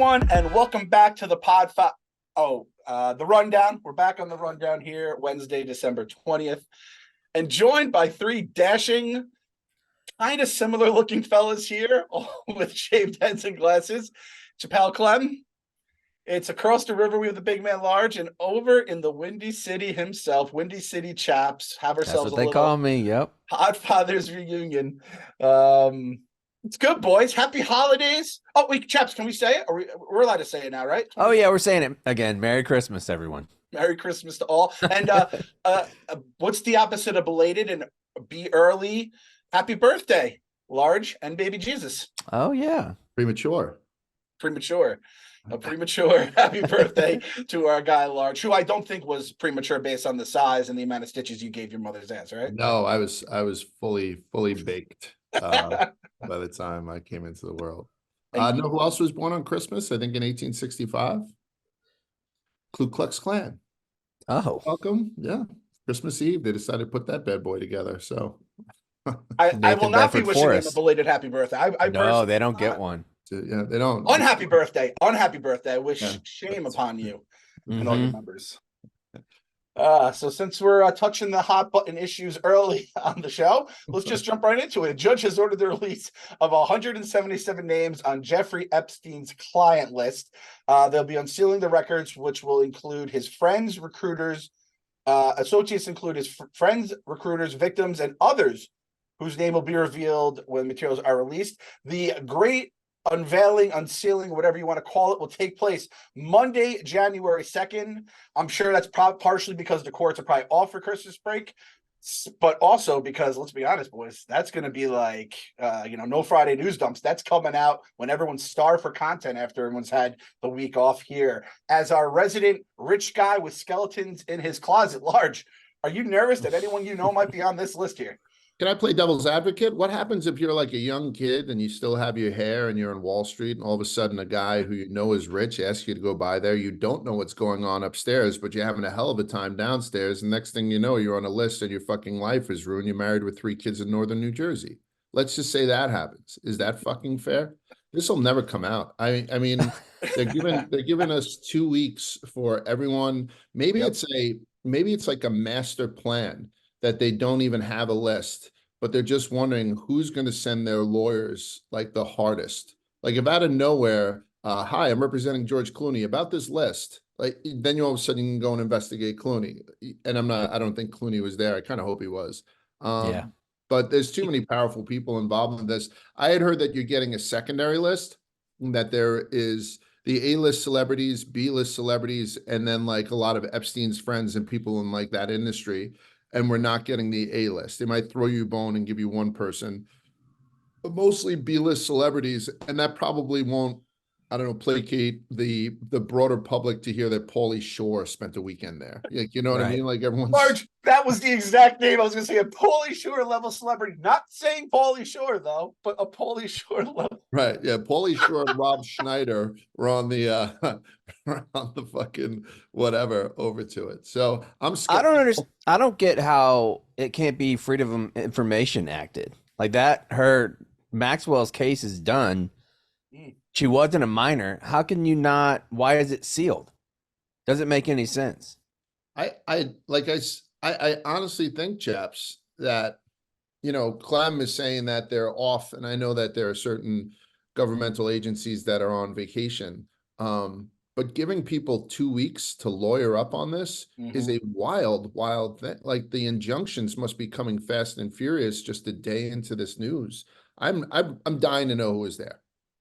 everyone, and welcome back to the the rundown. We're back on the rundown here, Wednesday, December 20th, and joined by three dashing, kind of similar looking fellas here, all with shaved heads and glasses. Chappelle Clem. It's across the river. We have the big man large, and over in the Windy City himself, Windy City Chaps, have That's ourselves what a they little call me. Yep. Podfathers reunion. It's good, boys. Happy holidays. Oh, wait, Chaps, can we say it? We're allowed to say it now, right? Oh yeah, we're saying it again. Merry Christmas, everyone. Merry Christmas to all. And what's the opposite of belated and be early? Happy birthday, Large and Baby Jesus. Oh yeah. Premature. A premature happy birthday to our guy Large, who I don't think was premature based on the size and the amount of stitches you gave your mother's ass, right? No, I was fully baked by the time I came into the world. Know who else was born on Christmas? I think in 1865. Ku Klux Klan. Oh. Welcome. Yeah. Christmas Eve, they decided to put that bad boy together. So I will not be wishing him a belated happy birthday. No, they don't get one. Yeah, they don't. Unhappy birthday. I wish shame upon you and all your members. So since we're touching the hot button issues early on the show, let's just jump right into it. A judge has ordered the release of 177 names on Jeffrey Epstein's client list. They'll be unsealing the records, which will include his friends, recruiters, associates include his friends, recruiters, victims, and others whose name will be revealed when materials are released. The great unsealing, whatever you want to call it, will take place Monday, January 2nd. I'm sure that's partially because the courts are probably off for Christmas break, but also because, let's be honest, boys, that's going to be like, no Friday news dumps. That's coming out when everyone's starved for content after everyone's had the week off here. As our resident rich guy with skeletons in his closet, Large, are you nervous that anyone you know might be on this list here? Can I play devil's advocate? What happens if you're like a young kid and you still have your hair and you're on Wall Street and all of a sudden a guy who you know is rich asks you to go by there? You don't know what's going on upstairs, but you're having a hell of a time downstairs. And next thing you know, you're on a list and your fucking life is ruined. You're married with 3 kids in northern New Jersey. Let's just say that happens. Is that fucking fair? This will never come out. I mean, they're giving us 2 weeks for everyone. Maybe it's like a master plan that they don't even have a list, but they're just wondering who's going to send their lawyers like the hardest. Like if out of nowhere, hi, I'm representing George Clooney about this list. Like then you all of a sudden you can go and investigate Clooney. And I don't think Clooney was there. I kind of hope he was. Yeah. But there's too many powerful people involved in this. I had heard that you're getting a secondary list, that there is the A-list celebrities, B-list celebrities, and then like a lot of Epstein's friends and people in like that industry. And we're not getting the A-list. They might throw you a bone and give you one person, but mostly B-list celebrities. And that probably won't, I don't know, placate the broader public to hear that Pauly Shore spent a weekend there. Like, you know what I mean? Like everyone's... Large, that was the exact name I was going to say, a Pauly Shore level celebrity. Not saying Pauly Shore, though, but a Pauly Shore level. Right, yeah, Pauly Shore and Rob Schneider were on the fucking whatever over to it. So I'm skeptical. I don't understand. I don't get how it can't be Freedom of Information acted like that. Her Maxwell's case is done. She wasn't a minor. How can you not? Why is it sealed? Doesn't make any sense. I honestly think, chaps, that Clem is saying that they're off, and I know that there are certain governmental agencies that are on vacation. But giving people 2 weeks to lawyer up on this is a wild thing. Like the injunctions must be coming fast and furious just a day into this news. I'm dying to know who is there.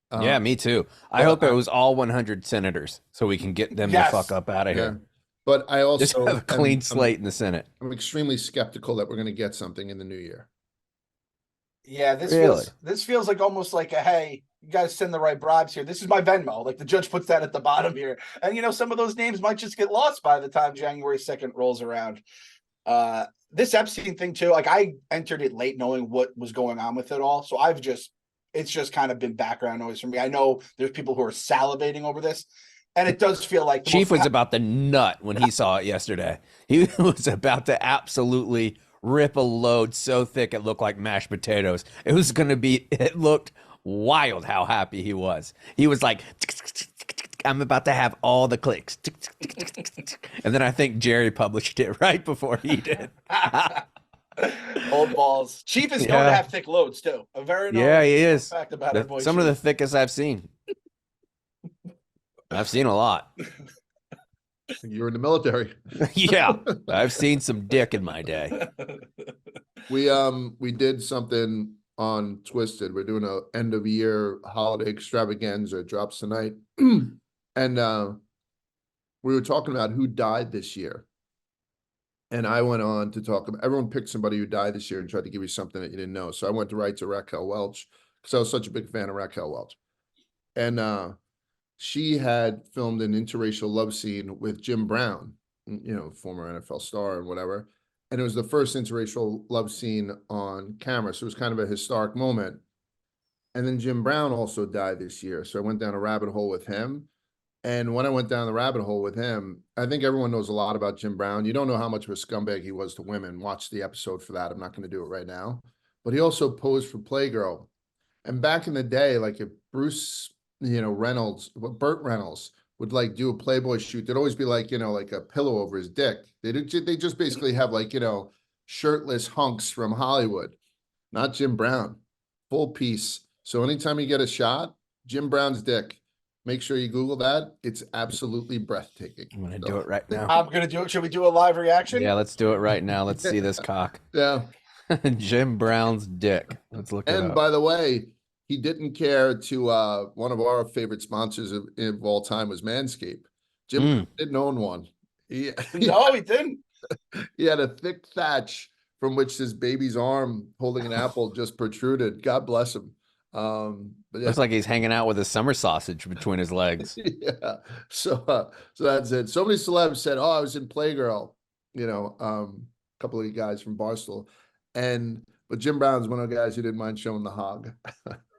Yeah, me too. I hope it was all 100 senators so we can get them the fuck up out of here. But I also just have a clean slate in the Senate. I'm extremely skeptical that we're going to get something in the new year. Yeah, this feels like almost like a, hey, you guys send the right bribes here. This is my Venmo. Like the judge puts that at the bottom here. And some of those names might just get lost by the time January 2nd rolls around. This Epstein thing too, like I entered it late knowing what was going on with it all. So it's just kind of been background noise for me. I know there's people who are salivating over this, and it does feel like Chief was about to nut when he saw it yesterday. He was about to absolutely rip a load so thick it looked like mashed potatoes. It looked wild how happy he was. He was like, I'm about to have all the clicks. And then I think Jerry published it right before he did. Old balls. Chief is known to have thick loads too. A very Yeah, he known is. fact about our boy Some of the Chief. thickest I've seen. I've seen a lot. You're in the military. Yeah, I've seen some dick in my day. We did something on Twisted. We're doing a end of year holiday extravaganza. It drops tonight. And we were talking about who died this year. And I went on to talk about, everyone picked somebody who died this year and tried to give you something that you didn't know. So I went right to Raquel Welch because I was such a big fan of Raquel Welch. And she had filmed an interracial love scene with Jim Brown, former NFL star and whatever. And it was the first interracial love scene on camera. So it was kind of a historic moment. And then Jim Brown also died this year. So I went down a rabbit hole with him. And when I went down the rabbit hole with him, I think everyone knows a lot about Jim Brown. You don't know how much of a scumbag he was to women. Watch the episode for that. I'm not going to do it right now. But he also posed for Playgirl. And back in the day, like if Bruce, Burt Reynolds would like do a Playboy shoot, there'd always be like, like a pillow over his dick. They just basically have like, shirtless hunks from Hollywood, not Jim Brown, full piece. So anytime you get a shot, Jim Brown's dick, make sure you Google that. It's absolutely breathtaking. I'm going to do it right now. I'm going to do it. Should we do a live reaction? Yeah, let's do it right now. Let's see this cock. Yeah. Jim Brown's dick. Let's look it up. And by the way, he didn't care to, one of our favorite sponsors of all time was Manscaped. Jim didn't own one. No, he didn't. He had a thick thatch from which his baby's arm holding an apple just protruded. God bless him. But yeah. Looks like he's hanging out with a summer sausage between his legs. Yeah. So that's it. So many celebs said, "Oh, I was in Playgirl." A couple of you guys from Barstool, but Jim Brown's one of the guys who didn't mind showing the hog.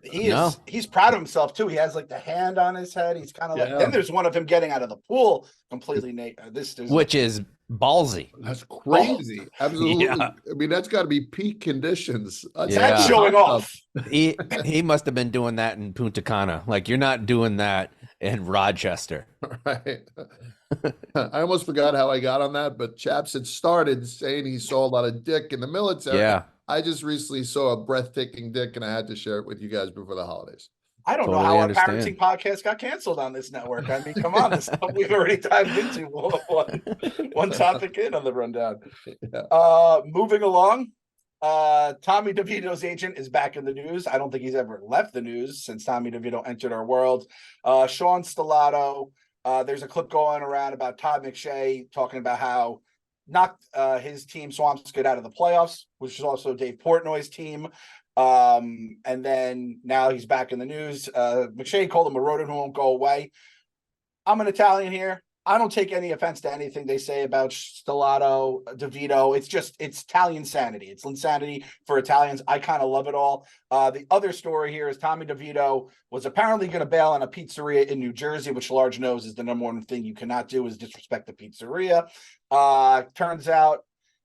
He's proud of himself too. He has like the hand on his head. He's kind of like, then there's one of him getting out of the pool completely naked. Which is ballsy. That's crazy. Absolutely. Yeah. I mean, that's got to be peak conditions. That's showing off. He must have been doing that in Punta Cana. Like, you're not doing that in Rochester. Right. I almost forgot how I got on that, but Chaps had started saying he saw a lot of dick in the military. Yeah. I just recently saw a breathtaking dick, and I had to share it with you guys before the holidays. I don't know how our parenting podcast got canceled on this network. I mean, come on, this stuff we've already dived into one topic in on the rundown. Yeah. Moving along, Tommy DeVito's agent is back in the news. I don't think he's ever left the news since Tommy DeVito entered our world. Sean Stellato, there's a clip going around about Todd McShay talking about how knocked his team Swamps get out of the playoffs, which is also Dave Portnoy's team. And then now he's back in the news. McShay called him a rodent who won't go away. I'm an Italian here. I don't take any offense to anything they say about Stellato, DeVito. It's Italian sanity. It's insanity for Italians. I kind of love it all. The other story here is Tommy DeVito was apparently going to bail on a pizzeria in New Jersey, which Large knows is the number one thing you cannot do is disrespect the pizzeria. Turns out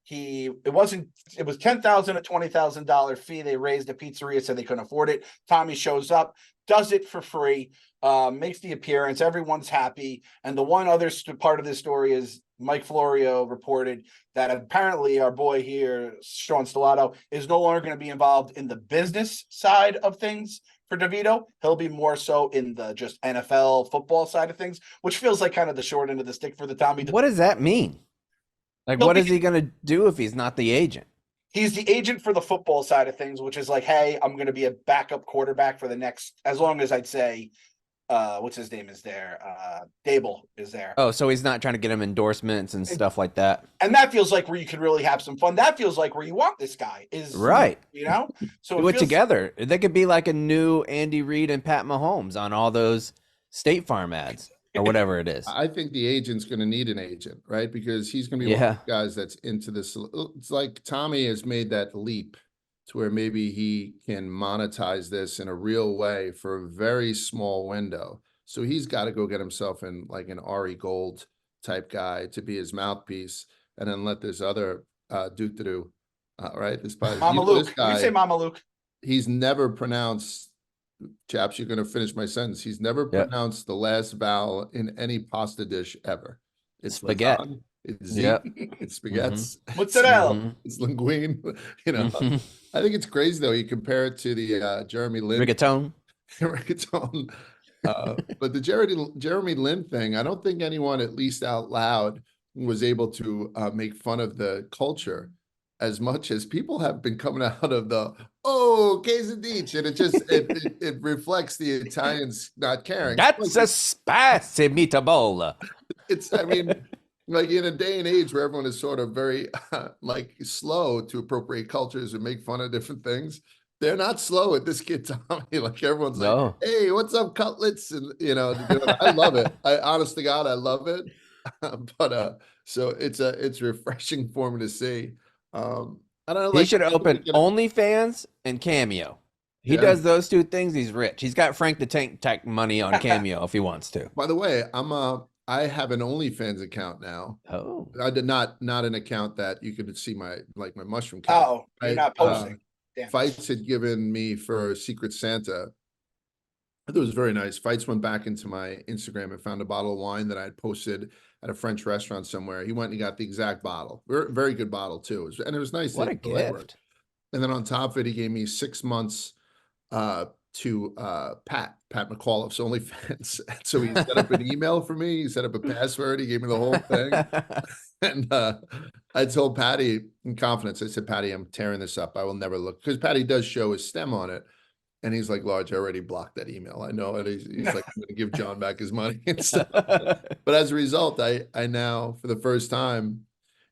it was $10,000 a $20,000 fee. They raised the pizzeria, said they couldn't afford it. Tommy shows up, does it for free, makes the appearance. Everyone's happy. And the one other part of this story is Mike Florio reported that apparently our boy here, Sean Stellato, is no longer going to be involved in the business side of things for DeVito. He'll be more so in the just NFL football side of things, which feels like kind of the short end of the stick for the Tommy. What does that mean? Like, what is he going to do if he's not the agent? He's the agent for the football side of things, which is like, hey, I'm going to be a backup quarterback for the next, as long as I'd say, what's his name is there? Dable is there. Oh, so he's not trying to get him endorsements and stuff like that. And that feels like where you can really have some fun. That feels like where you want this guy is. Right. So do it together. They could be like a new Andy Reid and Pat Mahomes on all those State Farm ads. Or whatever it is. I think the agent's going to need an agent, right? Because he's going to be one of the guys that's into this. It's like Tommy has made that leap to where maybe he can monetize this in a real way for a very small window. So he's got to go get himself in like an Ari Gold type guy to be his mouthpiece, and then let this other Duke to do, right? This Mama Luke. You say Mama Luke. He's never pronounced chaps, you're going to finish my sentence. He's never pronounced the last vowel in any pasta dish ever. It's spaghetti. lasagna, it's Yep. it's spaghetti, Mozzarella. it's linguine. You know, I think it's crazy though. You compare it to the Jeremy Lin Rigatone. reggaeton. But the Jeremy Lin thing, I don't think anyone, at least out loud, was able to make fun of the culture as much as people have been coming out of the quesadilla, and it just it reflects the Italians not caring. That's a spicy meatball. It's, I mean, like in a day and age where everyone is sort of very like slow to appropriate cultures and make fun of different things. They're not slow at this kid Tommy. Like everyone's like, "Hey, what's up, cutlets?" And you know, I love it. Honest to God, I love it. But so it's refreshing for me to see. I don't know. He should open OnlyFans and Cameo. He does those two things. He's rich. He's got Frank the Tank Tech money on Cameo if he wants to. By the way, I have an OnlyFans account now. Oh, I did not an account that you could see my mushroom count. Oh, you're not posting. Fights had given me for Secret Santa. I thought it was very nice. Fights went back into my Instagram and found a bottle of wine that I had posted at a French restaurant somewhere. He went and he got the exact bottle. Very good bottle too. And it was nice. What a gift. And then on top of it, he gave me 6 months to Pat McAuliffe's OnlyFans. So he set up an email for me. He set up a password. He gave me the whole thing. And I told Patty in confidence, I said, Patty, I'm tearing this up. I will never look, because Patty does show his stem on it. And he's like, Large, I already blocked that email. I know it. He's like, I'm going to give John back his money and stuff. But as a result, I now, for the first time,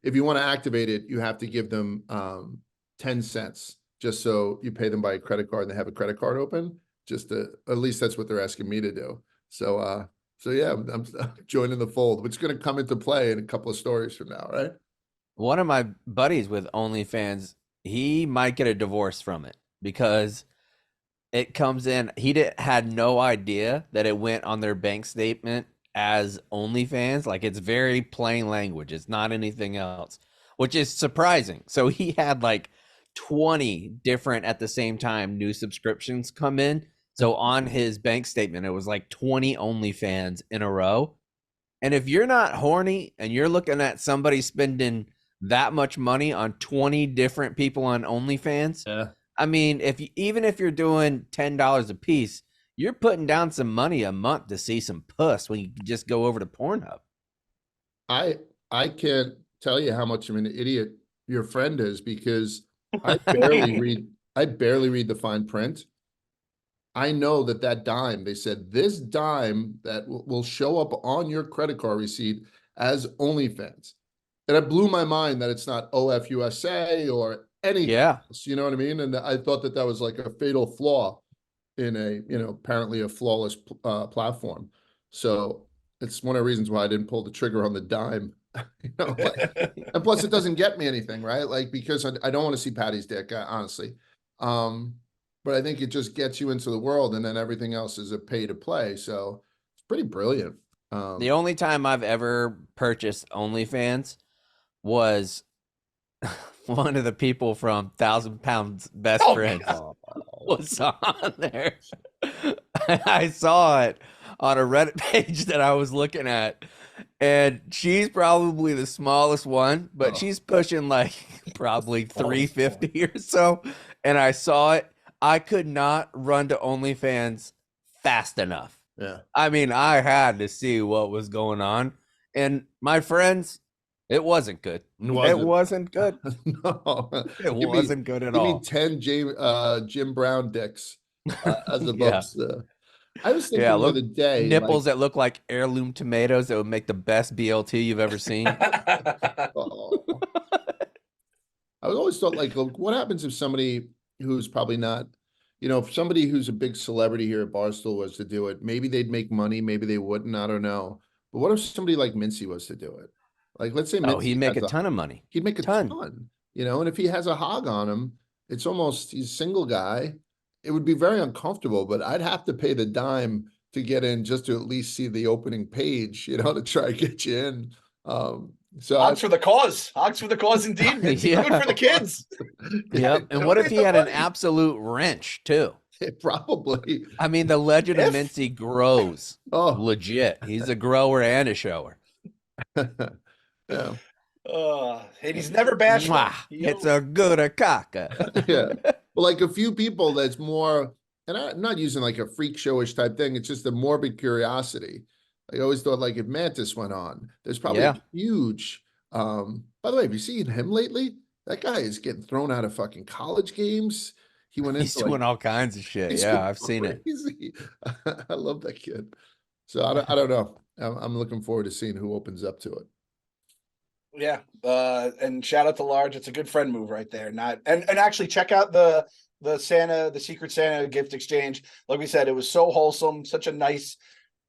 if you want to activate it, you have to give them 10 cents, just so you pay them by a credit card and they have a credit card open. At least that's what they're asking me to do. So yeah, I'm joining the fold, which is going to come into play in a couple of stories from now, right? One of my buddies with OnlyFans, he might get a divorce from it because it comes in. He had no idea that it went on their bank statement as OnlyFans. Like, it's very plain language. It's not anything else, which is surprising. So he had like 20 different at the same time new subscriptions come in. So on his bank statement, it was like 20 OnlyFans in a row. And if you're not horny and you're looking at somebody spending that much money on 20 different people on OnlyFans, I mean, even if you're doing $10 a piece, you're putting down some money a month to see some puss when you just go over to Pornhub. I can't tell you how much of an idiot your friend is, because I barely read the fine print. I know that dime, they said this dime that will show up on your credit card receipt as OnlyFans. And it blew my mind that it's not OFUSA or anything else, you know what I mean? And I thought that was like a fatal flaw in apparently a flawless platform. So it's one of the reasons why I didn't pull the trigger on the dime. And plus it doesn't get me anything, right? Like, because I don't want to see Patty's dick, honestly. But I think it just gets you into the world, and then everything else is a pay to play. So it's pretty brilliant. The only time I've ever purchased OnlyFans was one of the people from 1,000 Pounds Best Friends was on there. I saw it on a Reddit page that I was looking at, and she's probably the smallest one, but she's pushing like probably 350 or so. And I saw it. I could not run to OnlyFans fast enough. Yeah. I mean, I had to see what was going on. And my friends, it wasn't good. It wasn't good. No. It wasn't good at all. You mean 10 Jim Brown dicks as above. I was thinking the other day. Nipples that look like heirloom tomatoes that would make the best BLT you've ever seen. I always thought, like, what happens if somebody who's probably not, if somebody who's a big celebrity here at Barstool was to do it, maybe they'd make money, maybe they wouldn't, I don't know. But what if somebody like Mincy was to do it? Like, let's say Mincy he'd make a ton of money. He'd make a ton, and if he has a hog on him, it's almost, he's a single guy. It would be very uncomfortable, but I'd have to pay the dime to get in just to at least see the opening page, to try to get you in. So Hogs for the cause. Hogs for the cause indeed. Good for the kids. Yep. And what if he had an absolute wrench too? Probably. I mean, the legend of Mincy grows. Oh, Legit. He's a grower and a shower. yeah. And he's never bashful. Mwah, it's a good a caca. Yeah. Well, like a few people that's more, and I'm not using like a freak showish type thing. It's just a morbid curiosity. I always thought like if Mantis went on, there's probably Yeah. a huge, by the way, have you seen him lately? That guy is getting thrown out of fucking college games. He went He's into doing like, all kinds of shit. he's Yeah, I've seen it. crazy. I love that kid. So I don't know. I'm looking forward to seeing who opens up to it. Yeah. And shout out to Large. It's a good friend move right there. And actually check out the Secret Santa gift exchange. Like we said, it was so wholesome, such a nice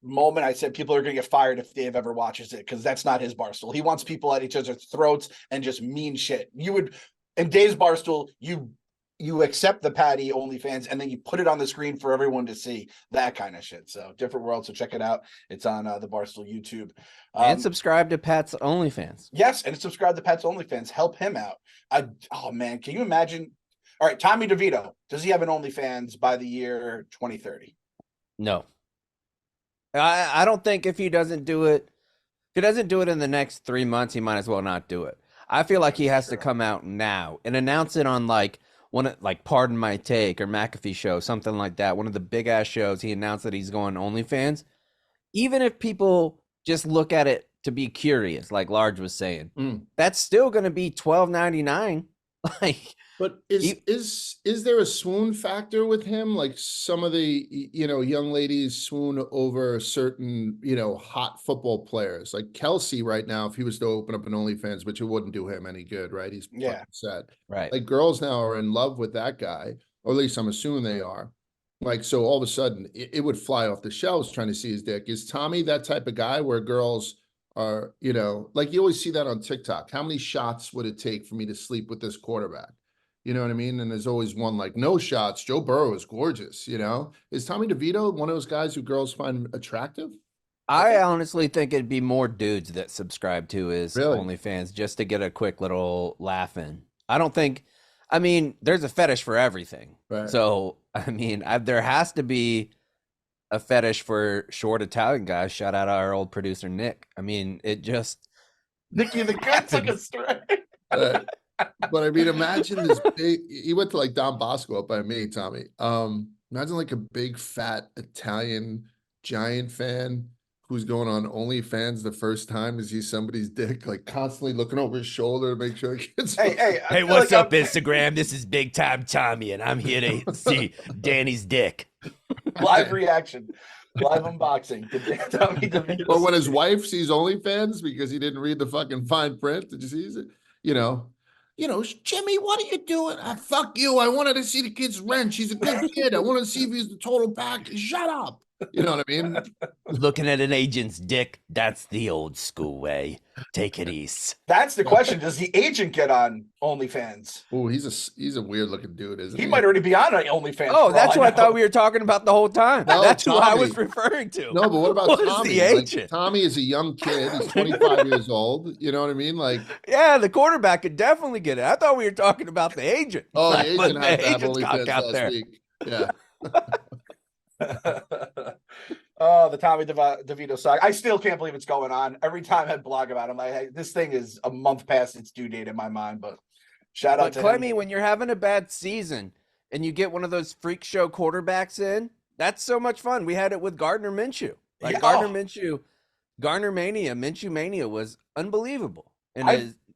moment. I said people are gonna get fired if Dave ever watches it, because that's not his Barstool. He wants people at each other's throats and just mean shit. You would, in Dave's Barstool, you accept the Patty OnlyFans and then you put it on the screen for everyone to see, that kind of shit. So different world. So check it out. It's on the Barstool YouTube. And subscribe to Pat's OnlyFans. Yes, and subscribe to Pat's OnlyFans. Help him out. Oh man, can you imagine? All right, Tommy DeVito, does he have an OnlyFans by the year 2030? No. I don't think if he doesn't do it in the next 3 months, he might as well not do it. I feel like he has to come out now and announce it on like Pardon My Take or McAfee Show, something like that. One of the big ass shows, he announced that he's going OnlyFans. Even if people just look at it to be curious, like Large was saying, that's still going to be $12.99. Like, but is there a swoon factor with him? Like some of the young ladies swoon over certain hot football players, like Kelsey right now. If he was to open up an OnlyFans, which it wouldn't do him any good, right? He's fucking sad, right? Like girls now are in love with that guy, or at least I'm assuming they are. Like so, all of a sudden it would fly off the shelves trying to see his dick. Is Tommy that type of guy where girls are, like you always see that on TikTok? How many shots would it take for me to sleep with this quarterback? You know what I mean? And there's always one like, no shots. Joe Burrow is gorgeous. Is Tommy DeVito one of those guys who girls find attractive? I honestly think it'd be more dudes that subscribe to his Really? OnlyFans just to get a quick little laugh in. I mean, there's a fetish for everything. Right. So, I mean, there has to be a fetish for short Italian guys. Shout out our old producer, Nick. I mean, it just... Nicky the Good took a strike. But I mean, imagine this big, he went to like Don Bosco up by me, Tommy. Imagine like a big fat Italian Giant fan who's going on OnlyFans the first time to see somebody's dick, like constantly looking over his shoulder to make sure it gets. Hey, what's up, Instagram? This is Big Time Tommy, and I'm here to see Danny's dick. Live reaction, live unboxing. Or when his wife sees OnlyFans because he didn't read the fucking fine print. Did you see it? Jimmy, what are you doing? Fuck you. I wanted to see the kid's rent. She's a good kid. I wanted to see if he's the total package. Shut up. You know what I mean? Looking at an agent's dick, that's the old school way. Take it easy. That's the question. Does the agent get on OnlyFans? Oh, he's a weird looking dude, isn't he? He might already be on OnlyFans. Oh, that's what I thought we were talking about the whole time. No, that's Tommy. who I was referring to. No, but what about Tommy? The agent? Like, Tommy is a young kid. He's 25 years old. You know what I mean? Like, yeah, the quarterback could definitely get it. I thought we were talking about the agent. oh, the agent had to have agent's OnlyFans out last there. week. Yeah. Oh, the Tommy DeVito saga. I still can't believe it's going on. Every time I blog about him, like, hey, this thing is a month past its due date in my mind. But shout out to Clemmy, him. when you're having a bad season and you get one of those freak show quarterbacks in, that's so much fun. We had it with Gardner Minshew. Like Gardner Mania, Minshew Mania was unbelievable in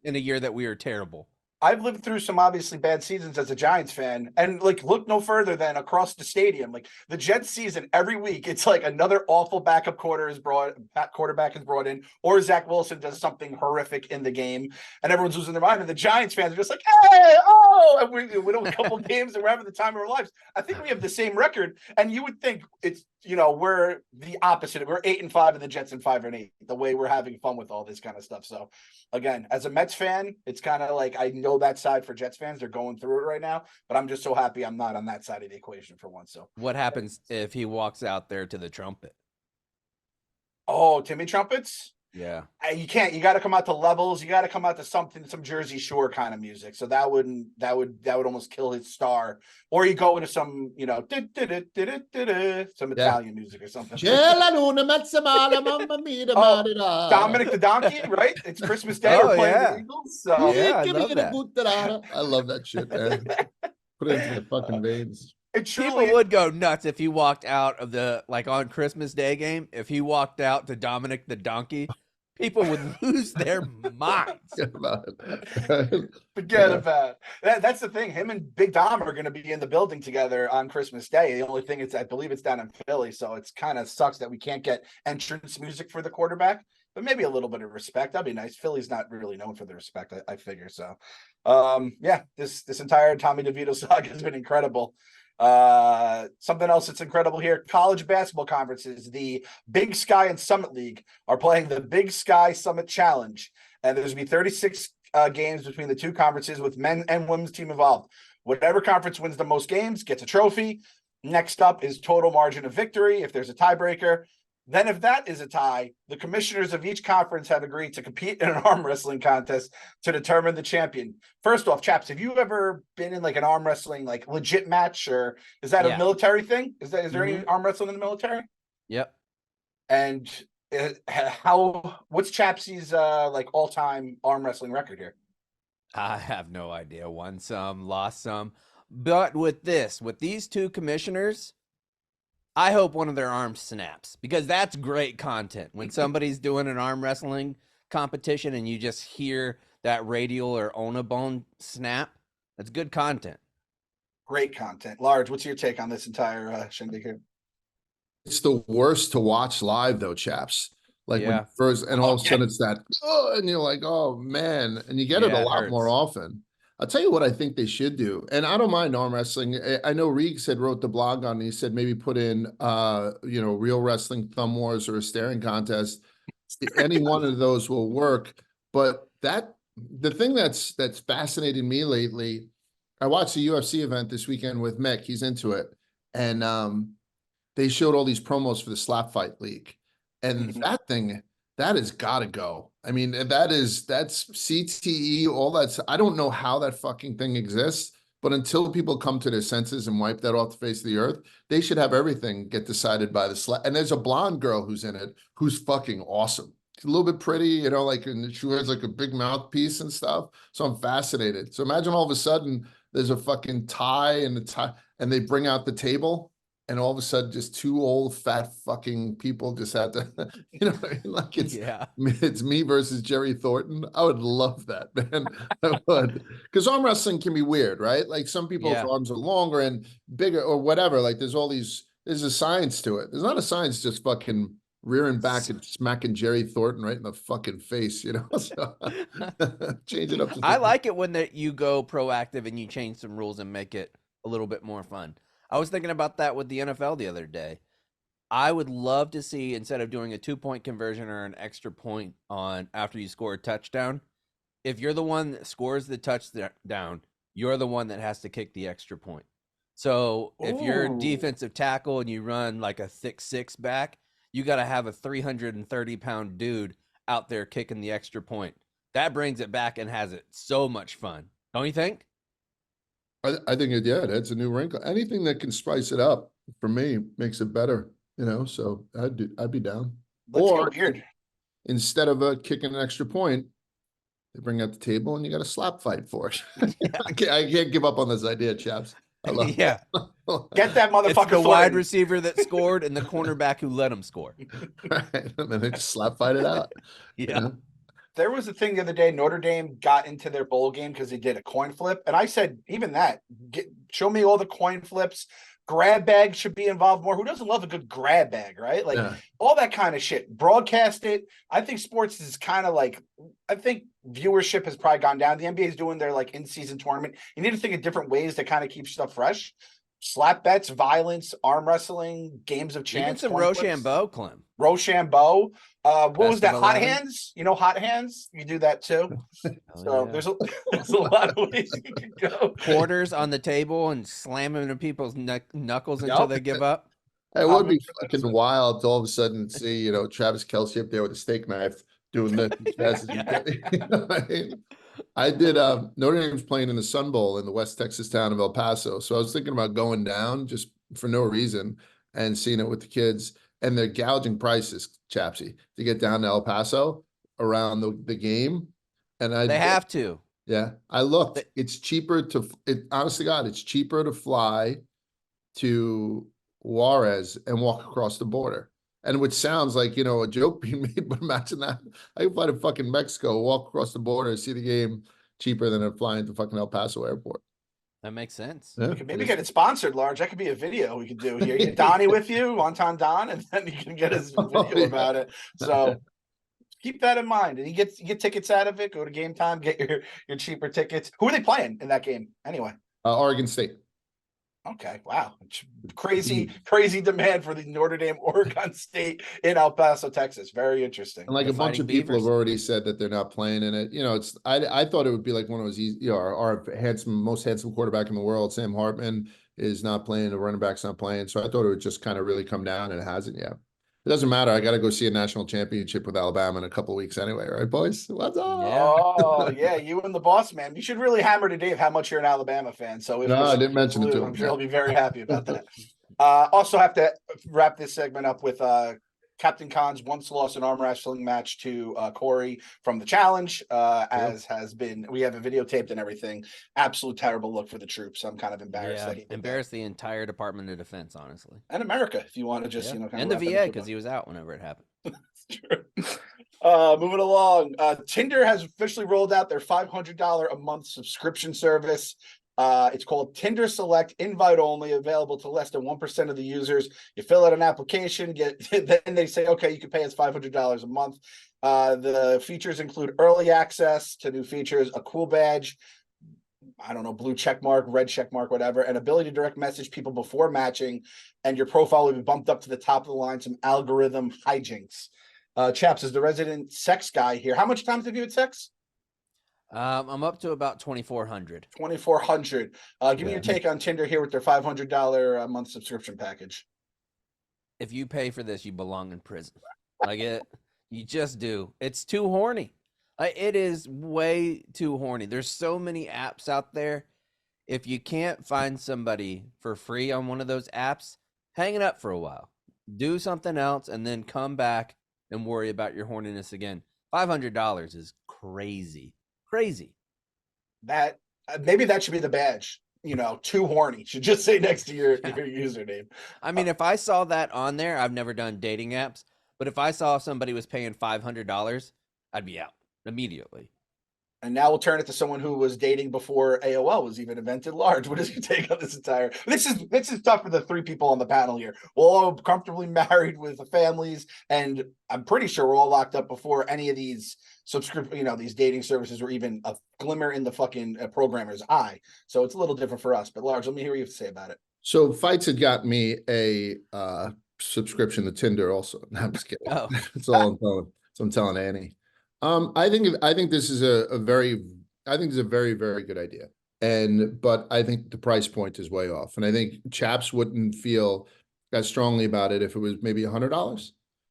a year that we were terrible. I've lived through some obviously bad seasons as a Giants fan, and like look no further than across the stadium. Like the Jets season, every week it's like another awful backup quarterback is brought in, or Zach Wilson does something horrific in the game, and everyone's losing their mind. And the Giants fans are just like, "Hey, oh!" And we win a couple games, and we're having the time of our lives. I think we have the same record, and you would think it's we're the opposite. We're 8-5, and the Jets in 5-8. The way we're having fun with all this kind of stuff. So, again, as a Mets fan, it's kind of like I know that side for Jets fans. They're going through it right now, but I'm just so happy I'm not on that side of the equation for once. So, what happens if he walks out there to the trumpet? Oh, Timmy Trumpets? Yeah. You can't. You got to come out to Levels. You got to come out to some Jersey Shore kind of music. So that would almost kill his star. Or you go into some, some Italian music or something. Dominic the Donkey, right? It's Christmas Day. We're playing the Eagles. So yeah, I love that. I love that shit, man. Put it into the fucking veins. People would go nuts if he walked out of the on Christmas Day game. If he walked out to Dominic the Donkey, people would lose their minds. Forget about it. Forget about it. That's the thing. Him and Big Dom are going to be in the building together on Christmas Day. The only thing is, I believe it's down in Philly, so it's kind of sucks that we can't get entrance music for the quarterback. But maybe a little bit of respect. That'd be nice. Philly's not really known for the respect, I figure. So, this entire Tommy DeVito saga has been incredible. Something else that's incredible here: college basketball conferences. The Big Sky and Summit League are playing the Big Sky Summit Challenge, and there's going to be 36 games between the two conferences with men and women's team involved. Whatever conference wins the most games gets a trophy. Next up is total margin of victory if there's a tiebreaker. Then if that is a tie, the commissioners of each conference have agreed to compete in an arm wrestling contest to determine the champion. First off, chaps, have you ever been in an arm wrestling legit match, or is that a military thing? Is there any arm wrestling in the military? Yep. And what's Chapsy's all-time arm wrestling record here? I have no idea. Won some, lost some. But with these two commissioners, I hope one of their arms snaps, because that's great content. When somebody's doing an arm wrestling competition and you just hear that radial or ulna bone snap, that's good content. Great content. Large, what's your take on this entire shindig here? It's the worst to watch live, though, chaps. When first, and all of a sudden it's that, and you're like, oh man, and you get it a lot more often. I'll tell you what I think they should do, and I don't mind arm wrestling. I know Reeks had wrote the blog on, he said maybe put in, real wrestling thumb wars or a staring contest. Any one of those will work. But the thing that's fascinated me lately, I watched a UFC event this weekend with Mick. He's into it, and they showed all these promos for the Slap Fight League, and that thing, that has got to go. I mean, that's CTE, all that. I don't know how that fucking thing exists, but until people come to their senses and wipe that off the face of the earth, they should have everything get decided by the slap. And there's a blonde girl who's in it who's fucking awesome. She's a little bit pretty, and she wears a big mouthpiece and stuff. So I'm fascinated. So imagine all of a sudden there's a fucking tie and they bring out the table. And all of a sudden, just two old fat fucking people just had to, it's me versus Jerry Thornton. I would love that, man. I would, because arm wrestling can be weird, right? Some people's arms are longer and bigger or whatever. There's a science to it. There's not a science just fucking rearing back and smacking Jerry Thornton right in the fucking face, So change it up. I like it when you go proactive and you change some rules and make it a little bit more fun. I was thinking about that with the NFL the other day. I would love to see, instead of doing a 2-point conversion or an extra point on after you score a touchdown, if you're the one that scores the touchdown, you're the one that has to kick the extra point. So if you're a defensive tackle and you run a thick 6 back, you got to have a 330-pound dude out there kicking the extra point. That brings it back and has it so much fun. Don't you think? I think it adds a new wrinkle. Anything that can spice it up for me makes it better, so I'd be down. Or weird. Instead of kicking an extra point, they bring out the table and you got a slap fight for it. I can't give up on this idea, chaps. I love it. Get that motherfucker. It's the wide receiver that scored and the cornerback who let him score. Right. And then they just slap fight it out. Yeah. There was a thing the other day, Notre Dame got into their bowl game because they did a coin flip. And I said, even that, show me all the coin flips. Grab bag should be involved more. Who doesn't love a good grab bag, right? All that kind of shit. Broadcast it. I think sports is kind of I think viewership has probably gone down. The NBA is doing their in-season tournament. You need to think of different ways to kind of keep stuff fresh. Slap bets, violence, arm wrestling, games of chance. Even some Rochambeau, Clem. Rochambeau. What was that? Hot hands? Hot hands? You do that too. There's a lot of ways you can go. Quarters on the table and slamming into people's knuckles until they give up. It would be fucking wild to all of a sudden see, Travis Kelce up there with a steak knife doing that as fast as you can. You know what I mean? I did Notre Dame's playing in the Sun Bowl in the West Texas town of El Paso. So I was thinking about going down just for no reason and seeing it with the kids. And they're gouging prices, Chapsy, to get down to El Paso around the game. And They have to. Yeah, I looked. It's cheaper honest to God, it's cheaper to fly to Juarez and walk across the border. And which sounds like, a joke being made, but imagine that. I can fly to fucking Mexico, walk across the border, see the game cheaper than flying to fucking El Paso airport. That makes sense. Yeah, we could maybe get it sponsored, Large. That could be a video we could do here. Get Donnie with you, Wonton Don, and then you can get his video about it. So keep that in mind. And you get tickets out of it. Go to Game Time, get your cheaper tickets. Who are they playing in that game anyway? Oregon State. Okay, wow. Crazy demand for the Notre Dame Oregon State in El Paso, Texas. Very interesting. And like a bunch of people have already said that they're not playing in it. I thought it would be like one of those easy, our most handsome quarterback in the world, Sam Hartman, is not playing, the running back's not playing. So I thought it would just kind of really come down, and it hasn't yet. It doesn't matter. I got to go see a national championship with Alabama in a couple of weeks anyway, right, boys? What's up? Yeah. Oh, yeah, you and the boss, man. You should really hammer to Dave how much you're an Alabama fan. So if I didn't mention it to him. I'm sure he'll be very happy about that. Also have to wrap this segment up with Captain Khan's once lost an arm wrestling match to Corey from the challenge, as has been. We have it videotaped and everything. Absolute terrible look for the troops. I'm kind of embarrassed. Yeah, embarrassed the entire Department of Defense, honestly. And America, if you want to just, kind and the VA, because he was out whenever it happened. That's true. Moving along, Tinder has officially rolled out their $500 a month subscription service. It's called Tinder Select, invite only, available to less than 1% of the users. You fill out an application, then they say, okay, you can pay us $500 a month. The features include early access to new features, a cool badge, I don't know, blue check mark, red check mark, whatever, and ability to direct message people before matching, and your profile will be bumped up to the top of the line, some algorithm hijinks. Chaps, is the resident sex guy here. How much time have you had sex? I'm up to about 2,400. 2,400. Give me your take on Tinder here with their $500 a month subscription package. If you pay for this, you belong in prison. You just do. It's too horny. It is way too horny. There's so many apps out there. If you can't find somebody for free on one of those apps, hang it up for a while. Do something else and then come back and worry about your horniness again. $500 is crazy. Crazy. That maybe that should be the badge. Too horny should just say next to your username. I mean, if I saw that on there, I've never done dating apps, but if I saw somebody was paying $500, I'd be out immediately. And now we'll turn it to someone who was dating before AOL was even invented. Large, what is your take on this entire? This is tough for the three people on the panel here. We're all comfortably married with families, and I'm pretty sure we're all locked up before any of these these dating services were even a glimmer in the fucking programmer's eye. So it's a little different for us. But Large, let me hear what you have to say about it. So Fights had got me a subscription to Tinder also. No, I'm just kidding. Oh. That's all I'm telling. So I'm telling Annie. I think this is a very very good idea. But I think the price point is way off. And I think chaps wouldn't feel as strongly about it if it was maybe $100.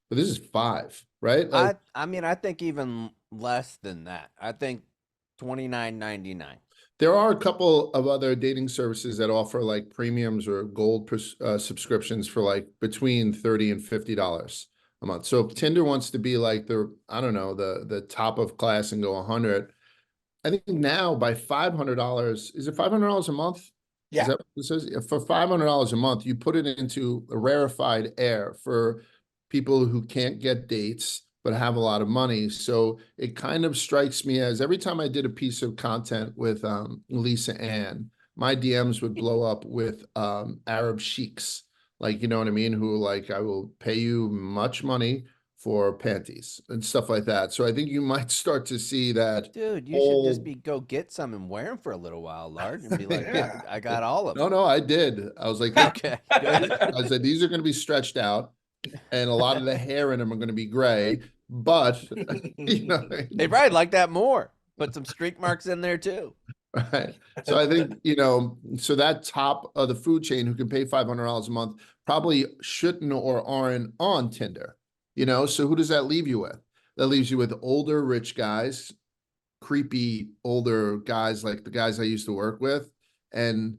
But this is $5, right? I mean, I think even less than that. I think $29.99. There are a couple of other dating services that offer like premiums or gold subscriptions for like between $30 and $50 a month. So if Tinder wants to be like the top of class and go 100, I think now by $500, is it $500 a month? Yeah. Is that what it says? For $500 a month, you put it into a rarefied air for people who can't get dates but have a lot of money. So it kind of strikes me as every time I did a piece of content with Lisa Ann, my DMs would blow up with Arab sheiks, like, you know what I mean, who like, I will pay you much money for panties and stuff like that. So I think you might start to see that. Dude, you should just go get some and wear them for a little while, Lard, and be like, Yeah. I got all of them. No, I did. I was like, Okay, good. I said, these are going to be stretched out and a lot of the hair in them are going to be gray, but They probably like that more. Put some streak marks in there too. Right. So I think, so that top of the food chain who can pay $500 a month probably shouldn't or aren't on Tinder, so who does that leave you with? that leaves you with older rich guys, creepy older guys like the guys I used to work with, and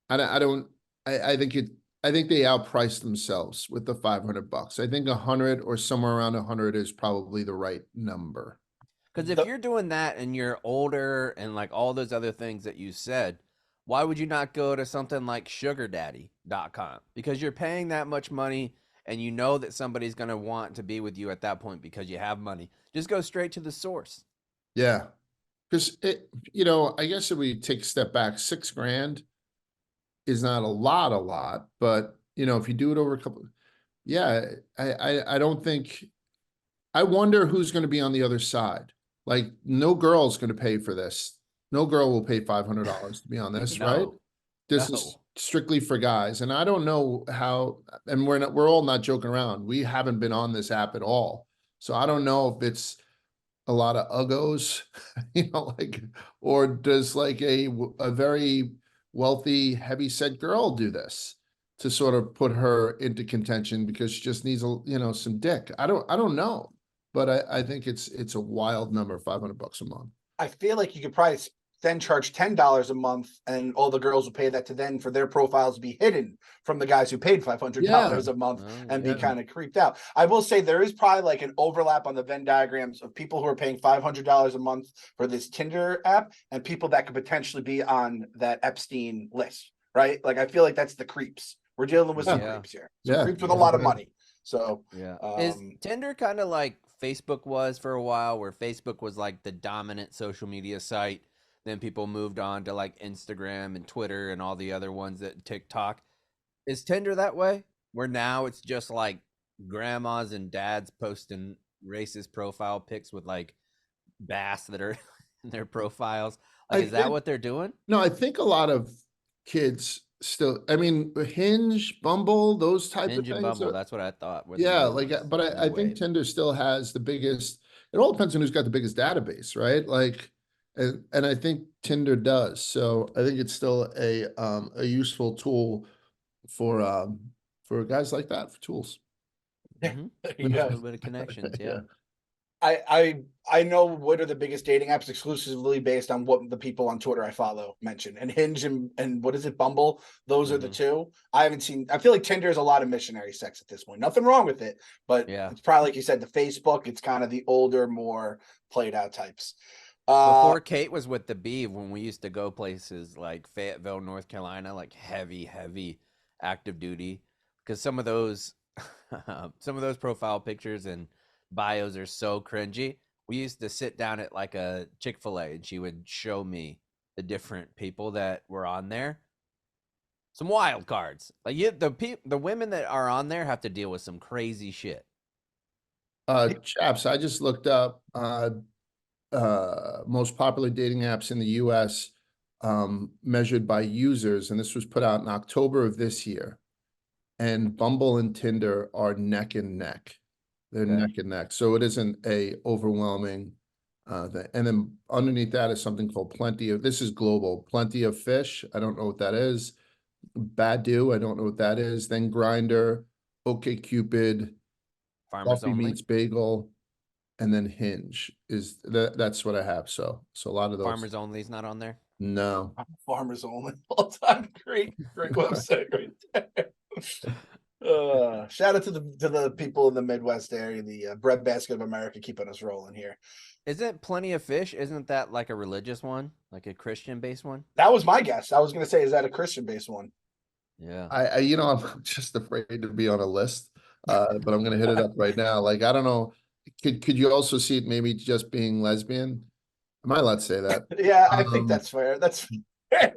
I don't. I think it. I think they outpriced themselves with the $500. I think 100 or somewhere around 100 is probably the right number. Because if you're doing that and you're older and like all those other things that you said, why would you not go to something like sugardaddy.com? Because you're paying that much money and you know that somebody's going to want to be with you at that point because you have money. Just go straight to the source. Yeah. Because I guess if we take a step back, $6,000 is not a lot, but if you do it over a couple, yeah, I don't think, I wonder who's going to be on the other side. Like, no girl's going to pay for this. No girl will pay $500 to be on this, No, right? This is strictly for guys. And I don't know how, and we're all not joking around. We haven't been on this app at all. So I don't know if it's a lot of uggos, or does like a very wealthy, heavy-set girl do this to sort of put her into contention because she just needs some dick. I don't know, but I think it's a wild number, $500 a month. I feel like you could probably then charge $10 a month, and all the girls will pay that to then for their profiles to be hidden from the guys who paid $500 a month and be kind of creeped out. I will say there is probably like an overlap on the Venn diagrams of people who are paying $500 a month for this Tinder app and people that could potentially be on that Epstein list, right? Like, I feel like that's the creeps. We're dealing with some creeps here. Creeps with a lot of money. So is Tinder kind of like Facebook was for a while, where Facebook was like the dominant social media site? Then people moved on to like Instagram and Twitter and all the other ones, that TikTok. Is Tinder that way? Where now it's just like grandmas and dads posting racist profile pics with like bass that are in their profiles. Like, is that what they're doing? No, I think a lot of kids still, I mean, Hinge, Bumble, those type of Hinge and things. Bumble, that's what I thought. Yeah, but I think Tinder still has the biggest, it all depends on who's got the biggest database, right? Like, and I think Tinder does. So I think it's still a useful tool for guys like that, for tools. Mm-hmm. A little bit of connections, yeah. I know what are the biggest dating apps exclusively based on what the people on Twitter I follow mention, and Hinge and what is it, Bumble? Those are the two. I haven't seen. I feel like Tinder is a lot of missionary sex at this point. Nothing wrong with it, but it's probably, like you said, the Facebook. It's kind of the older, more played out types. Before Kate was with the Beeve, when we used to go places like Fayetteville, North Carolina, like heavy active duty, because some of those profile pictures and bios are so cringy. We used to sit down at like a Chick-fil-A and she would show me the different people that were on there. Some wild cards. Like, the women that are on there have to deal with some crazy shit. Chaps, I just looked up most popular dating apps in the US, measured by users, and this was put out in October of this year. And Bumble and Tinder are neck and neck. They're neck and neck. So it isn't a overwhelming thing. And then underneath that is something called this is global, Plenty of Fish. I don't know what that is. Badu, I don't know what that is. Then Grindr, OkCupid, Coffee Meets Bagel, and then Hinge is that's what I have. So a lot of those. Farmers Only is not on there. No. Farmers Only, all time great website right there. Shout out to the people in the Midwest area, the breadbasket of America, keeping us rolling here. Isn't Plenty of Fish? Isn't that like a religious one, like a Christian based one? That was my guess. I was gonna say, is that a Christian based one? Yeah. I'm just afraid to be on a list, but I'm gonna hit it up right now. Like, I don't know. Could you also see it maybe just being lesbian? Am I allowed to say that? Yeah, I think that's fair. That's fair.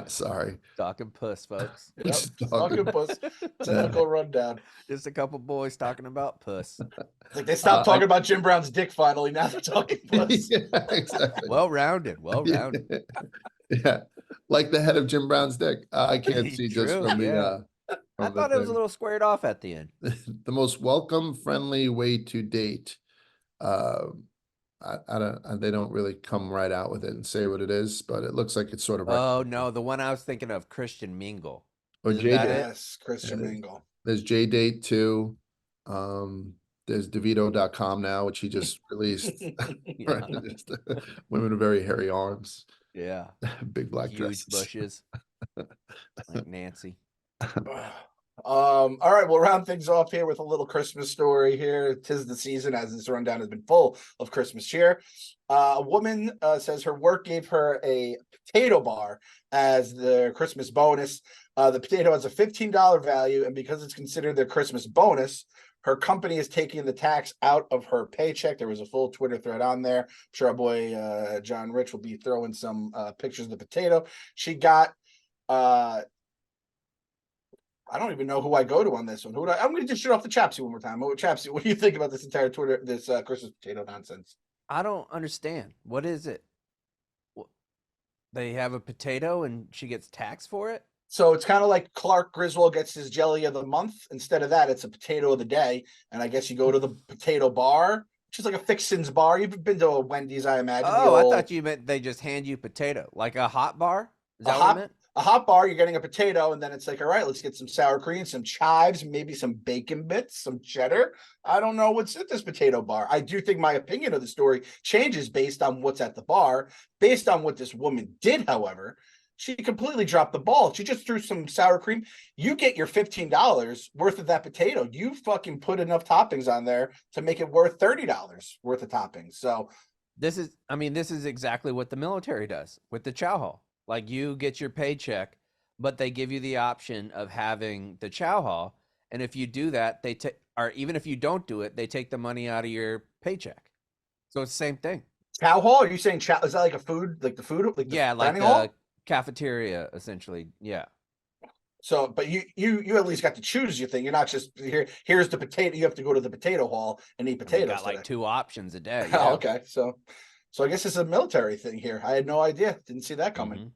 Sorry. Talking puss, folks. Yep. Talking puss. Typical rundown. Just a couple boys talking about puss. Like, they stopped talking about Jim Brown's dick finally. Now they're talking puss. Yeah, exactly. Well-rounded. Yeah. Like the head of Jim Brown's dick. I can't see just from the I thought it was a little squared off at the end. The most welcome, friendly way to date. They don't really come right out with it and say what it is, but it looks like it's sort of. Oh no, the one I was thinking of, Christian Mingle. Or J-Date. Yes, Christian Mingle. There's J-Date too. there's Devito.com now, which he just released. Yeah. Just, women with very hairy arms, Yeah. big black Huge dresses. bushes. Like Nancy. All right, we'll round things off here with a little Christmas story here. 'Tis the season, as this rundown has been full of Christmas cheer. A woman says her work gave her a potato bar as the Christmas bonus. The potato has a $15 value, and because it's considered their Christmas bonus, her company is taking the tax out of her paycheck. There was a full Twitter thread on there. I'm sure our boy John Rich will be throwing some pictures of the potato. She got I don't even know who I go to on this one. I'm going to just shit off the Chapsy one more time. Chapsy, what do you think about this entire Twitter, this Christmas potato nonsense? I don't understand. What is it? They have a potato and she gets taxed for it? So it's kind of like Clark Griswold gets his jelly of the month. Instead of that, it's a potato of the day. And I guess you go to the potato bar, which is like a Fixins bar. You've been to a Wendy's, I imagine. Oh, I thought you meant they just hand you potato, like a hot bar. Is that what you meant? A hot bar, you're getting a potato, and then it's like, all right, let's get some sour cream, some chives, maybe some bacon bits, some cheddar. I don't know what's at this potato bar. I do think my opinion of the story changes based on what's at the bar. Based on what this woman did, however, she completely dropped the ball. She just threw some sour cream. You get your $15 worth of that potato. You fucking put enough toppings on there to make it worth $30 worth of toppings. So this is exactly what the military does with the chow hall. Like, you get your paycheck, but they give you the option of having the chow hall. And if you do that, or even if you don't do it, they take the money out of your paycheck. So it's the same thing. Chow hall? Are you saying chow? Is that like a food, like the food? Like the like the hall? Cafeteria, essentially. Yeah. So, but you at least got to choose your thing. You're not just here's the potato. You have to go to the potato hall and eat potatoes. Got like 2 options a day. Yeah. Oh, okay. So I guess it's a military thing here. I had no idea. Didn't see that coming. Mm-hmm.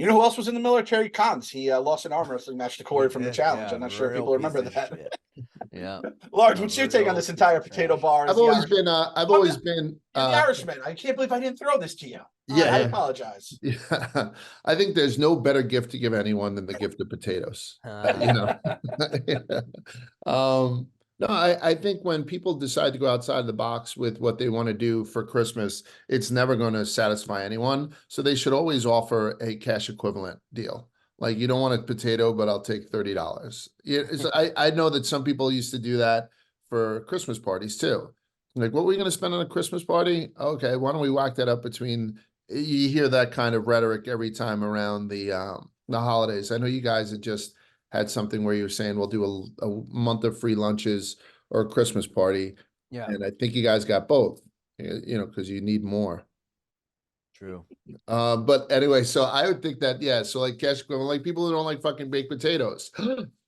You know who else was in the military? Cons. He lost an arm wrestling match to Corey from the challenge. I'm not sure if people remember that. Yeah. Large, what's your take on this entire potato bar? I've always been the Irishman. I can't believe I didn't throw this to you. I apologize. Yeah, I think there's no better gift to give anyone than the gift of potatoes. No, I think when people decide to go outside of the box with what they want to do for Christmas, it's never going to satisfy anyone. So they should always offer a cash equivalent deal. Like, you don't want a potato, but I'll take $30. I know that some people used to do that for Christmas parties too. Like, what are we going to spend on a Christmas party? Okay, why don't we whack that up between? You hear that kind of rhetoric every time around the holidays. I know you guys had just had something where you were saying we'll do a month of free lunches or a Christmas party. Yeah. And I think you guys got both, because you need more. True. But anyway, so I would think that, yeah, so like cash equivalent, like people who don't like fucking baked potatoes.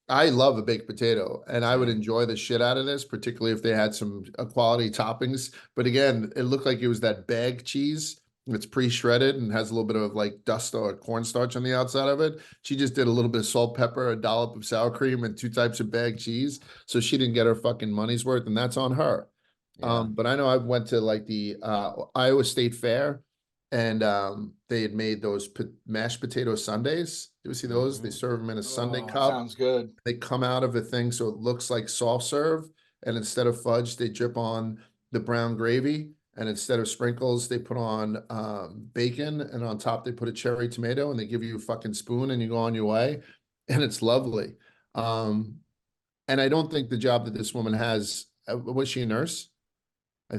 I love a baked potato, and I would enjoy the shit out of this, particularly if they had some quality toppings. But again, it looked like it was that bag cheese. It's pre-shredded and has a little bit of like dust or cornstarch on the outside of it. She just did a little bit of salt, pepper, a dollop of sour cream, and 2 types of bag cheese. So she didn't get her fucking money's worth, and that's on her. Yeah. But I know I went to like the Iowa State Fair, and they had made those mashed potato sundaes. Do you see those? They serve them in a sundae cup. Sounds good. They come out of a thing so it looks like soft serve, and instead of fudge, they drip on the brown gravy. And instead of sprinkles, they put on bacon, and on top they put a cherry tomato, and they give you a fucking spoon, and you go on your way, and it's lovely. And I don't think the job that this woman has, was she a nurse? I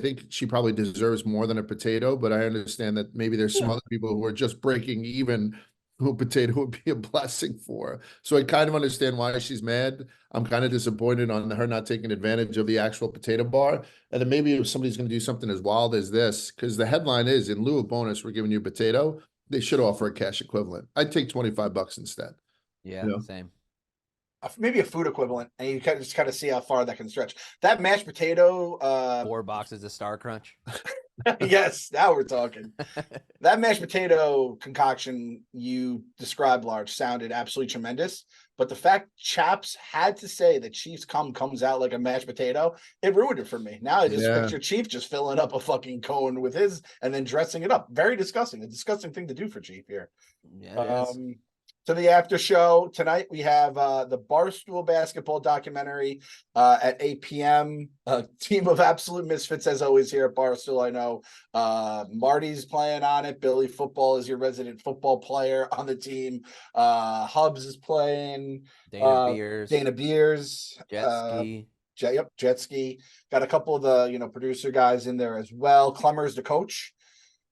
think she probably deserves more than a potato, but I understand that maybe there's some other people who are just breaking even, who a potato would be a blessing for. So I kind of understand why she's mad. I'm kind of disappointed on her not taking advantage of the actual potato bar. And then maybe if somebody's going to do something as wild as this, because the headline is, in lieu of bonus, we're giving you a potato, they should offer a cash equivalent. I'd take $25 instead. Yeah, same. Maybe a food equivalent, and you just kind of see how far that can stretch. That mashed potato, 4 boxes of Star Crunch. Yes, now we're talking. That mashed potato concoction you described, Large, sounded absolutely tremendous. But the fact Chaps had to say that Chief's cum comes out like a mashed potato, it ruined it for me. Now I just picture Chief just filling up a fucking cone with his and then dressing it up. Very disgusting. A disgusting thing to do for Chief here. Yeah, it is. to the after show tonight. We have the Barstool basketball documentary at 8 p.m. Team of absolute misfits as always here at Barstool. I know Marty's playing on it. Billy Football is your resident football player on the team. Hubs is playing. Dana Beers. Jet Ski. Jet Ski. Got a couple of the producer guys in there as well. Clemmer's the coach.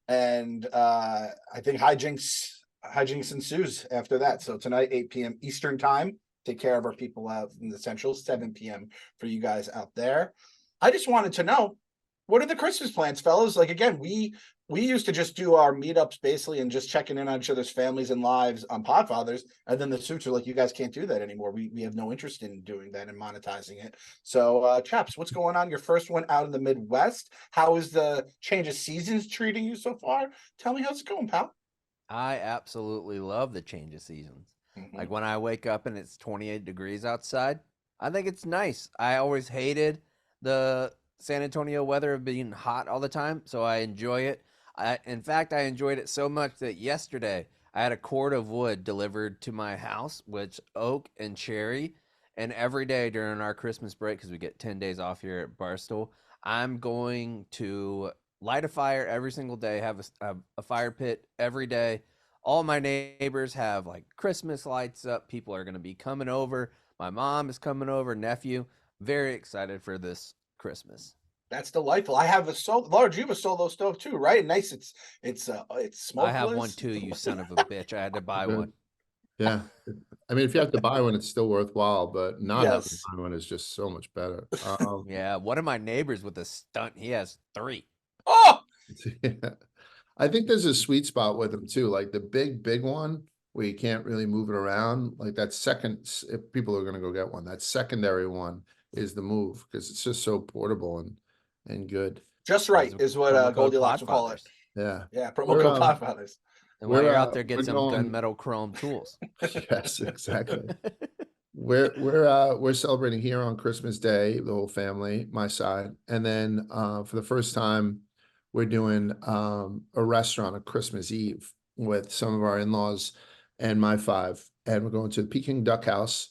And I think hijinks ensues after that. So tonight, 8 p.m. Eastern time. Take care of our people out in the Central, 7 p.m. for you guys out there. I just wanted to know, what are the Christmas plans, fellas? Like, again, we used to just do our meetups basically and just checking in on each other's families and lives on Podfathers. And then the suits are like, you guys can't do that anymore. We have no interest in doing that and monetizing it. So, chaps, what's going on? Your first one out in the Midwest. How is the change of seasons treating you so far? Tell me how's it going, pal. I absolutely love the change of seasons. Like when I wake up and it's 28 degrees outside, I think it's nice. I always hated the San Antonio weather of being hot all the time, so I enjoy it. In fact, I enjoyed it so much that yesterday I had a cord of wood delivered to my house, which oak and cherry, and every day during our Christmas break, because we get 10 days off here at Barstool, I'm going to light a fire every single day, have a fire pit every day. All my neighbors have like Christmas lights up. People are going to be coming over. My mom is coming over, nephew. Very excited for this Christmas. That's delightful. I have Large, you have a solo stove too, right? Nice. It's smokeless. I have one too, you son of a bitch. I had to buy one. Yeah. I mean, if you have to buy one, it's still worthwhile, but not having to buy one is just so much better. Yeah, one of my neighbors with a stunt, he has 3. Oh! Yeah. I think there's a sweet spot with them too, like the big one where you can't really move it around. Like that second, if people are going to go get one, that secondary one is the move because it's just so portable and good. Just right is what Goldilocks will call it. Yeah. Yeah, promo code Podfathers. And while you're out there, get some gunmetal chrome tools. Yes, exactly. We're celebrating here on Christmas Day, the whole family, my side, and then for the first time, we're doing a restaurant on Christmas Eve with some of our in-laws and my 5, and we're going to the Peking Duck House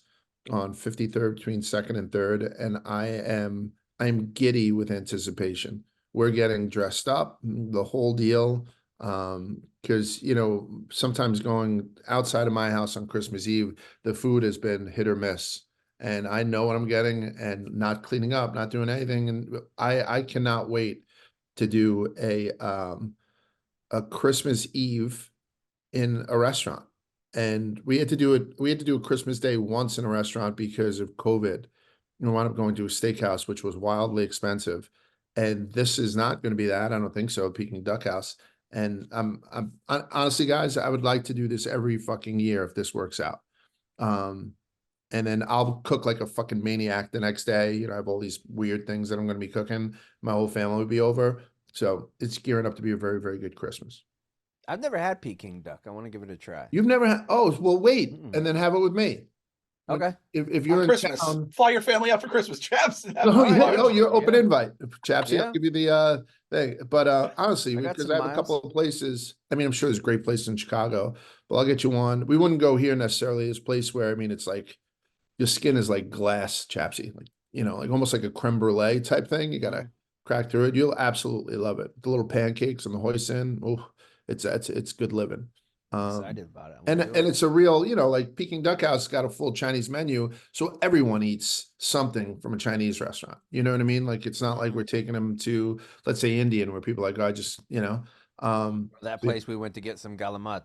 on 53rd between 2nd and 3rd, and I'm giddy with anticipation. We're getting dressed up, the whole deal, because sometimes going outside of my house on Christmas Eve, the food has been hit or miss, and I know what I'm getting, and not cleaning up, not doing anything, and I cannot wait to do a Christmas Eve in a restaurant. And we had to do a Christmas Day once in a restaurant because of COVID. We wound up going to a steakhouse, which was wildly expensive. And this is not going to be that. I don't think so. Peking Duck House. And I'm honestly, guys, I would like to do this every fucking year if this works out. And then I'll cook like a fucking maniac the next day. I have all these weird things that I'm going to be cooking. My whole family will be over. So it's gearing up to be a very, very good Christmas. I've never had Peking duck. I want to give it a try. You've never had? Oh, well, wait, and then have it with me. Okay. If you're on in Christmas, town, fly your family out for Christmas, chaps. You're open invite, chaps. I'll give you the thing. But honestly, because I have a couple of places. I mean, I'm sure there's great places in Chicago, but I'll get you one. We wouldn't go here necessarily. This place where it's like your skin is like glass, chapsy, like like almost like a creme brulee type thing. You gotta crack through it. You'll absolutely love it. The little pancakes and the hoisin. Oh, it's good living. Excited about it. And it's a real, like Peking Duck House got a full Chinese menu, so everyone eats something from a Chinese restaurant. You know what I mean? Like it's not like we're taking them to, let's say, Indian, where people are like, oh, I just, that place we went to get some galamat.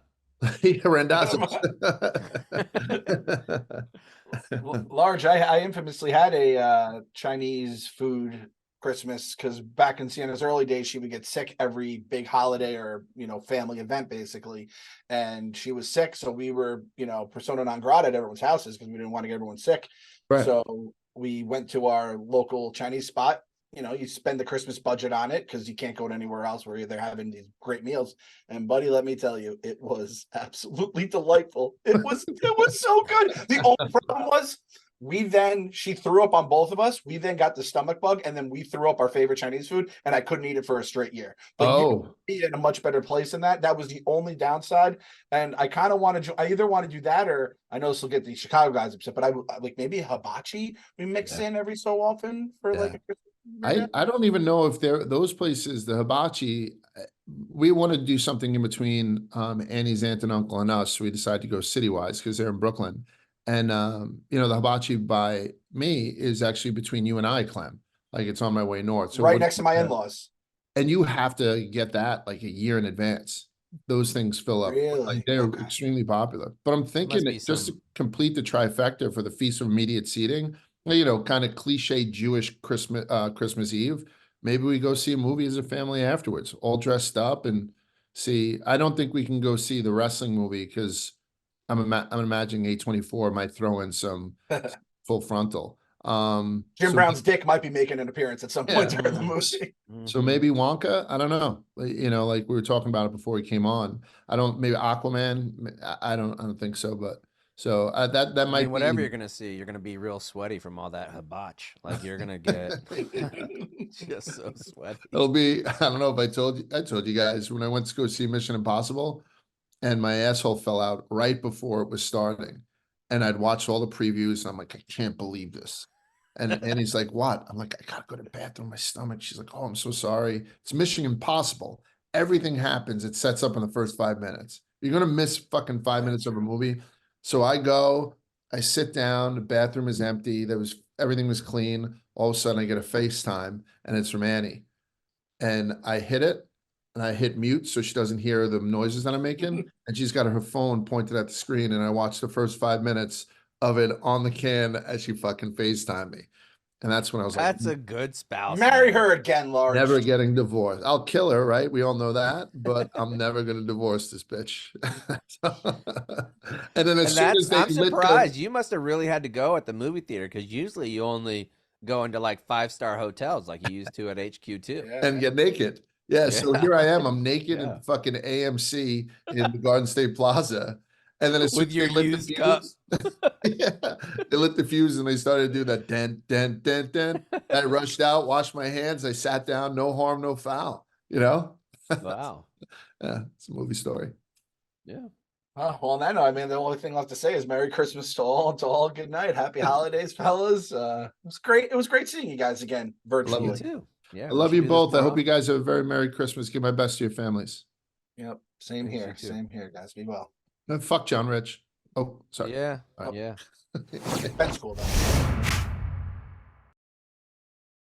Large, I infamously had a Chinese food Christmas because back in Sienna's early days, she would get sick every big holiday or family event basically, and she was sick, so we were persona non grata at everyone's houses because we didn't want to get everyone sick. Right. So we went to our local Chinese spot. You spend the Christmas budget on it because you can't go to anywhere else where they're having these great meals. And buddy, let me tell you, it was absolutely delightful. It was so good. The only problem was She threw up on both of us. We then got the stomach bug, and then we threw up our favorite Chinese food, and I couldn't eat it for a straight year. But you be in a much better place than that. That was the only downside. And I kind of want to, I either want to do that, or I know this will get the Chicago guys upset, but I like maybe hibachi we mix in every so often for like a Christmas. I don't even know if those places, the hibachi, we want to do something in between Annie's aunt and uncle and us. So we decided to go Citywise because they're in Brooklyn. And, you know, the hibachi by me is actually between you and I, Clem. Like it's on my way north. So right next to my in-laws. And you have to get that like a year in advance. Those things fill up. Really? Like they're extremely popular. But I'm thinking just to complete the trifecta for the Feast of Immediate Seating, you know, kind of cliche Jewish Christmas Eve. Maybe we go see a movie as a family afterwards, all dressed up and see. I don't think we can go see the wrestling movie because I'm imagining A24 might throw in some full frontal. Jim Brown's dick might be making an appearance at some point during the movie. So maybe Wonka, I don't know. You know, like we were talking about it before we came on. Maybe Aquaman. I don't think so, but so that might whatever you're gonna see, you're gonna be real sweaty from all that hibachi. Like you're gonna get just so sweaty. It'll be. I don't know if I told you guys when I went to go see Mission Impossible, and my asshole fell out right before it was starting, and I'd watched all the previews, and I'm like, I can't believe this. And he's like, what? I'm like, I gotta go to the bathroom, my stomach. She's like, oh, I'm so sorry. It's Mission Impossible. Everything happens. It sets up in the first 5 minutes. You're gonna miss fucking 5 minutes of a movie. So I go, I sit down, the bathroom is empty. Everything was clean. All of a sudden I get a FaceTime and it's from Annie. And I hit it and I hit mute so she doesn't hear the noises that I'm making. And she's got her phone pointed at the screen. And I watched the first 5 minutes of it on the can as she fucking FaceTimed me. And that's when I was like, that's a good spouse. Marry her again, Lars. Never getting divorced. I'll kill her, right? We all know that, but I'm never going to divorce this bitch. And then I'm surprised. You must have really had to go at the movie theater because usually you only go into like 5-star hotels like you used to at HQ2. And get naked. Yeah, so here I am. I'm naked in fucking AMC in the Garden State Plaza. And then with your used cup. Yeah, they lit the fuse and they started to do that dent, dent, dent, dent. I rushed out, washed my hands. I sat down, no harm, no foul, you know? Wow. Yeah, it's a movie story. Yeah. Well, on that note, I mean, the only thing left to say is Merry Christmas to all. Good night. Happy holidays, fellas. It was great. It was great seeing you guys again virtually. Love you too. Yeah, I love you both. I hope you guys have a very Merry Christmas. Give my best to your families. Yep. Same here. Same here, guys. Be well. No, fuck John Rich. Oh, sorry. Yeah. Yeah. That's cool though.